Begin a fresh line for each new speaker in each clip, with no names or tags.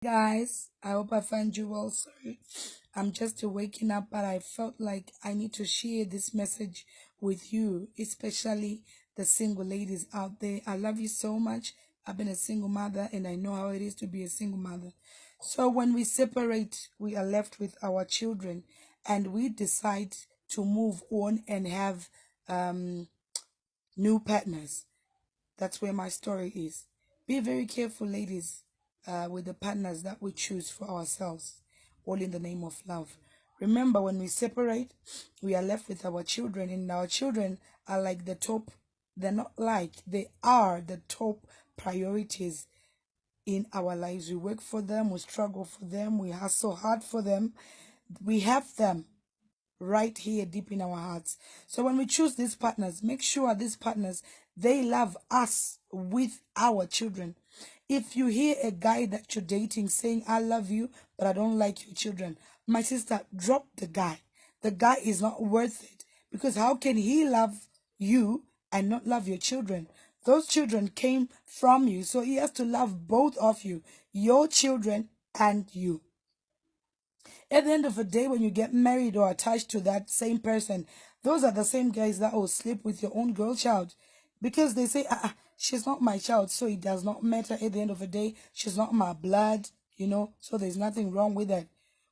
Guys, I hope I find you well. Sorry, I'm just waking up, but I felt like I need to share this message with you, especially the single ladies out there. I love you so much. I've been a single mother and I know how it is to be a single mother. So when we separate, we are left with our children and we decide to move on and have new partners. That's where my story is. Be very careful, ladies, with the partners that we choose for ourselves, all in the name of love. Remember, when we separate, we are left with our children, and our children are like the top, they're not like, they are the top priorities in our lives. We work for them, we struggle for them, we hustle hard for them. We have them right here deep in our hearts. So when we choose these partners, make sure these partners, they love us with our children. If you hear a guy that you're dating saying, I love you, but I don't like your children, my sister, drop the guy. The guy is not worth it. Because how can he love you and not love your children? Those children came from you, so he has to love both of you, your children and you. At the end of the day, when you get married or attached to that same person, those are the same guys that will sleep with your own girl child. Because they say, she's not my child, so it does not matter. At the end of the day, she's not my blood, so there's nothing wrong with that.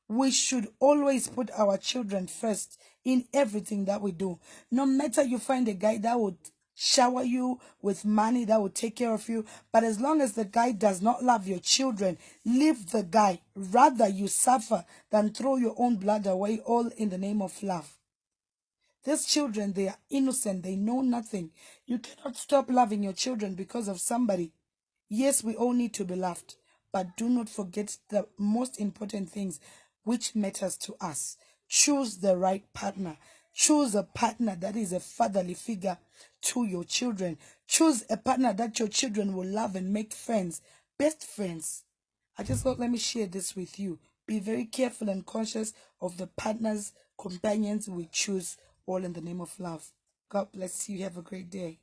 We should always put our children first in everything that we do. No matter you find a guy that would shower you with money, that will take care of you, but as long as the guy does not love your children, leave the guy. Rather you suffer than throw your own blood away, all in the name of love. These children, they are innocent, they know nothing. You cannot stop loving your children because of somebody. Yes, we all need to be loved, but do not forget the most important things which matters to us. Choose the right partner. Choose a partner that is a fatherly figure to your children. Choose a partner that your children will love and make friends, best friends. I just thought, let me share this with you. Be very careful and conscious of the partners, companions we choose, all in the name of love. God bless you. Have a great day.